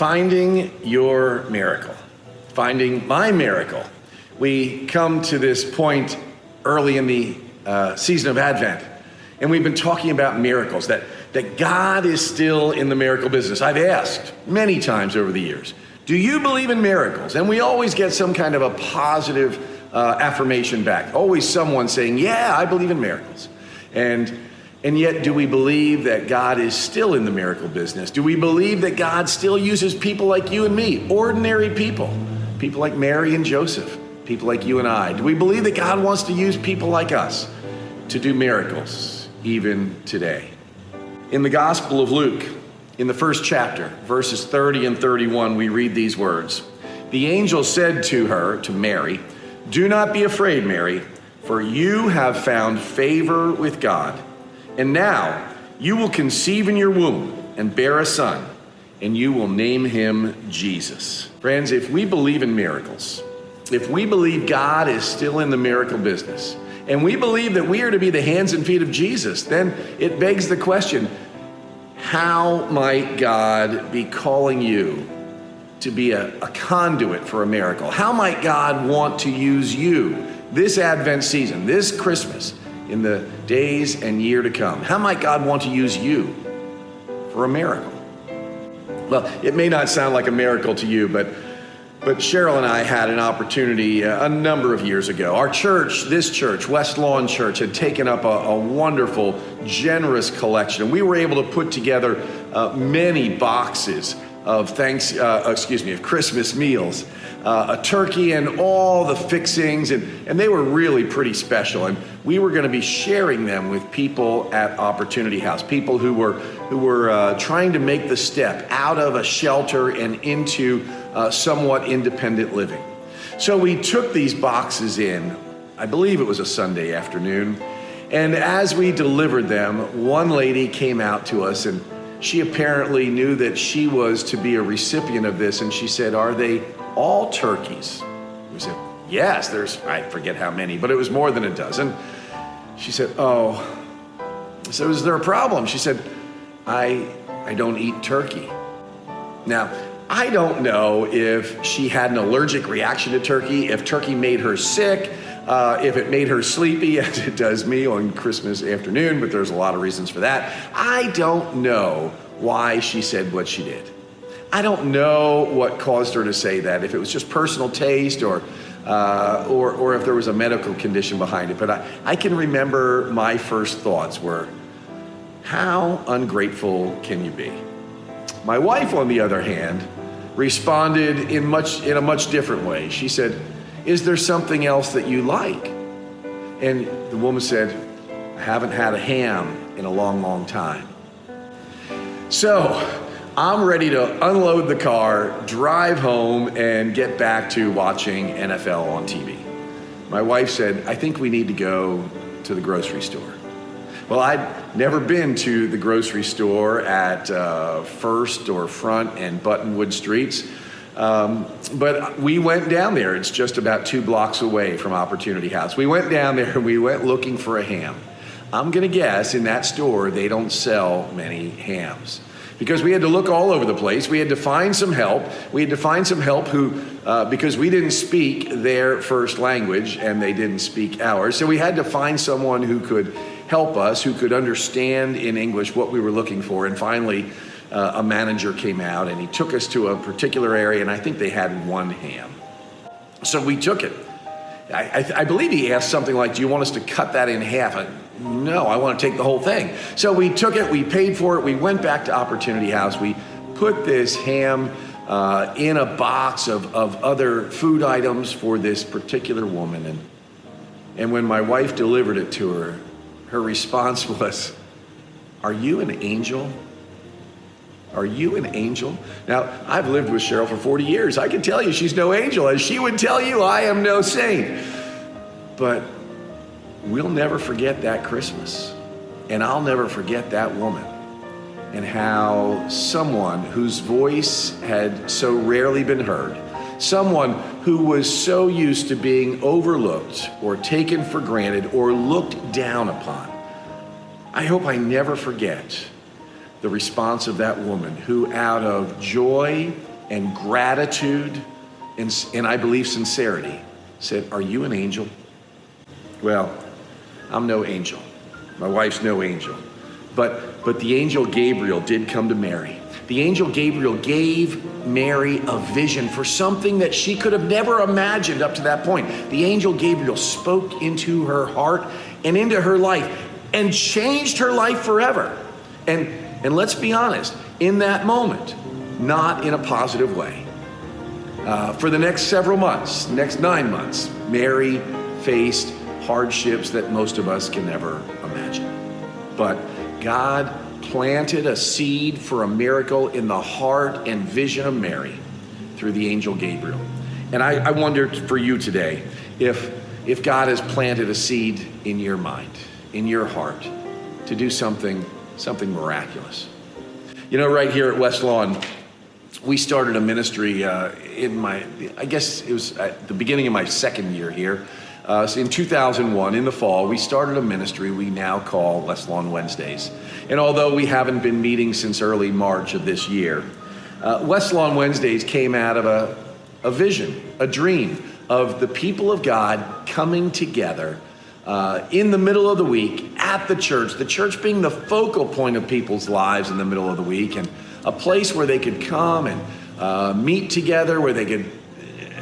Finding your miracle, finding my miracle. We come to this point early in the season of Advent, and we've been talking about miracles, that God is still in the miracle business. I've asked many times over the years, do you believe in miracles? And we always get some kind of a positive affirmation back. Always someone saying, yeah, I believe in miracles. And yet, do we believe that God is still in the miracle business? Do we believe that God still uses people like you and me, ordinary people like Mary and Joseph, people like you and I? Do we believe that God wants to use people like us to do miracles even today? In the Gospel of Luke, in the first chapter, verses 30 and 31, we read these words. The angel said to her, to Mary, "Do not be afraid, Mary, for you have found favor with God. And now you will conceive in your womb and bear a son, and you will name him Jesus." Friends, if we believe in miracles, if we believe God is still in the miracle business, and we believe that we are to be the hands and feet of Jesus, then it begs the question, how might God be calling you to be a conduit for a miracle? How might God want to use you this Advent season, this Christmas, in the days and year to come? How might God want to use you for a miracle? Well, it may not sound like a miracle to you, but Cheryl and I had an opportunity a number of years ago. Our church, this church, West Lawn Church, had taken up a wonderful, generous collection. And we were able to put together many boxes of Christmas meals, a turkey and all the fixings, and they were really pretty special. And we were going to be sharing them with people at Opportunity House, people who were trying to make the step out of a shelter and into somewhat independent living. So we took these boxes in, I believe it was a Sunday afternoon, and as we delivered them, one lady came out to us, and she apparently knew that she was to be a recipient of this, and she said, "Are they all turkeys?" We said, "Yes, I forget how many, but it was more than a dozen." She said, "Oh." So is there a problem? She said, I don't eat turkey." Now, I don't know if she had an allergic reaction to turkey, if turkey made her sick, if it made her sleepy, as it does me on Christmas afternoon, but there's a lot of reasons for that. I don't know why she said what she did. I don't know what caused her to say that, if it was just personal taste or if there was a medical condition behind it. But I can remember my first thoughts were, how ungrateful can you be? My wife, on the other hand, responded in a much different way. She said, "Is there something else that you like?" And the woman said, "I haven't had a ham in a long, long time." So I'm ready to unload the car, drive home, and get back to watching NFL on TV. My wife said, "I think we need to go to the grocery store." Well, I'd never been to the grocery store at First or Front and Buttonwood Streets, but we went down there. It's just about 2 blocks away from Opportunity House. We went down there and we went looking for a ham. I'm gonna guess in that store they don't sell many hams, because we had to look all over the place. We had to find some help. We had to find some help because we didn't speak their first language and they didn't speak ours. So we had to find someone who could help us, who could understand in English what we were looking for. And finally, a manager came out and he took us to a particular area, and I think they had one ham. So we took it. I believe he asked something like, "Do you want us to cut that in half?" No, I want to take the whole thing. So we took it, we paid for it, we went back to Opportunity House, we put this ham in a box of other food items for this particular woman. And when my wife delivered it to her, her response was, "Are you an angel? Are you an angel?" Now, I've lived with Cheryl for 40 years. I can tell you she's no angel, as she would tell you I am no saint. But we'll never forget that Christmas. And I'll never forget that woman, and how someone whose voice had so rarely been heard, someone who was so used to being overlooked or taken for granted or looked down upon. I hope I never forget the response of that woman who, out of joy and gratitude and I believe sincerity said, "Are you an angel?" Well, I'm no angel. My wife's no angel. But the angel Gabriel did come to Mary. The angel Gabriel gave Mary a vision for something that she could have never imagined up to that point. The angel Gabriel spoke into her heart and into her life and changed her life forever. And let's be honest, in that moment, not in a positive way. For the next several months, next 9 months, Mary faced hardships that most of us can never imagine. But God planted a seed for a miracle in the heart and vision of Mary through the angel Gabriel. And I wonder for you today, if God has planted a seed in your mind, in your heart, to do something miraculous. You know, right here at West Lawn, we started a ministry I guess it was at the beginning of my second year here. So in 2001, in the fall, we started a ministry we now call West Lawn Wednesdays. And although we haven't been meeting since early March of this year, West Lawn Wednesdays came out of a vision, a dream of the people of God coming together in the middle of the week at the church being the focal point of people's lives in the middle of the week, and a place where they could come and meet together, where they could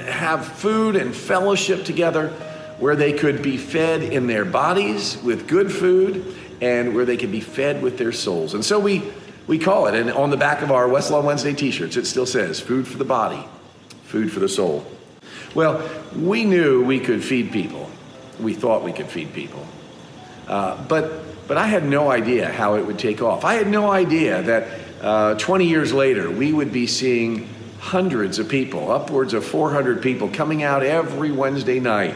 have food and fellowship together, where they could be fed in their bodies with good food, and where they could be fed with their souls. And so we call it, and on the back of our West Lawn Wednesday t-shirts, it still says, food for the body, food for the soul. Well, we knew we could feed people. We thought we could feed people. But I had no idea how it would take off. I had no idea that 20 years later, we would be seeing hundreds of people, upwards of 400 people coming out every Wednesday night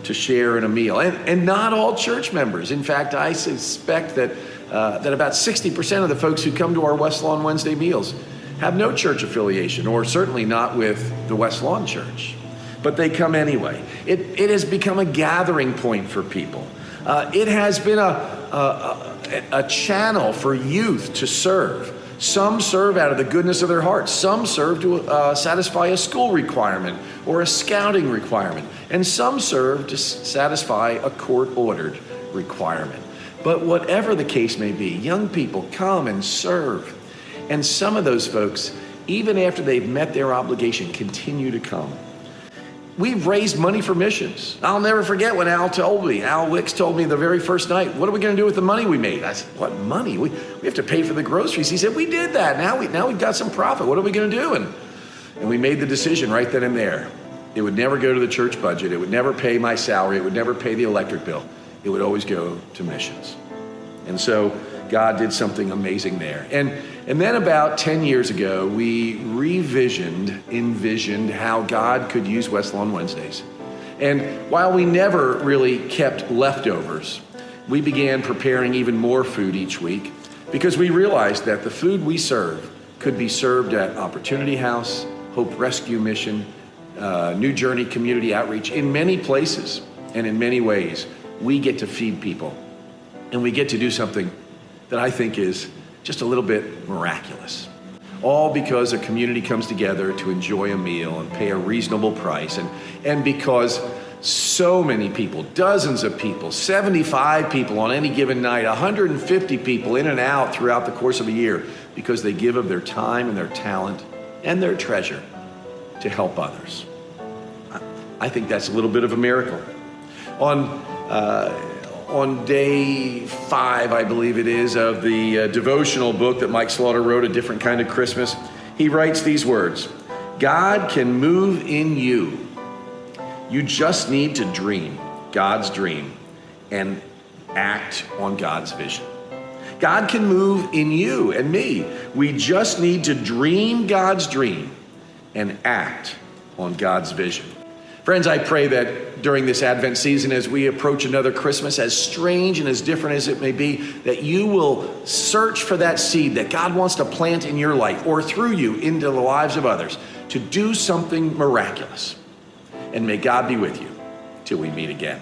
to share in a meal. And not all church members. In fact, I suspect that about 60% of the folks who come to our West Lawn Wednesday meals have no church affiliation, or certainly not with the West Lawn Church. But they come anyway. It has become a gathering point for people. It has been a channel for youth to serve. Some serve out of the goodness of their hearts. Some serve to satisfy a school requirement or a scouting requirement. And some serve to satisfy a court-ordered requirement. But whatever the case may be, young people come and serve. And some of those folks, even after they've met their obligation, continue to come. We've raised money for missions. I'll never forget when Al Wicks told me the very first night, "What are we going to do with the money we made?" I said, "What money? We have to pay for the groceries." He said, "We did that. Now we've got some profit. What are we going to do?" And we made the decision right then and there. It would never go to the church budget. It would never pay my salary. It would never pay the electric bill. It would always go to missions. And so God did something amazing there. And then about 10 years ago, we envisioned how God could use West Lawn Wednesdays. And while we never really kept leftovers, we began preparing even more food each week, because we realized that the food we serve could be served at Opportunity House, Hope Rescue Mission, New Journey Community Outreach. In many places and in many ways, we get to feed people, and we get to do something that I think is just a little bit miraculous. All because a community comes together to enjoy a meal and pay a reasonable price, and because so many people, dozens of people, 75 people on any given night, 150 people in and out throughout the course of a year, because they give of their time and their talent and their treasure to help others. I think that's a little bit of a miracle. On day 5, I believe it is, of the devotional book that Mike Slaughter wrote, A Different Kind of Christmas, he writes these words: God can move in you. You just need to dream God's dream and act on God's vision. God can move in you and me. We just need to dream God's dream and act on God's vision. Friends, I pray that during this Advent season, as we approach another Christmas, as strange and as different as it may be, that you will search for that seed that God wants to plant in your life, or through you into the lives of others, to do something miraculous. And may God be with you till we meet again.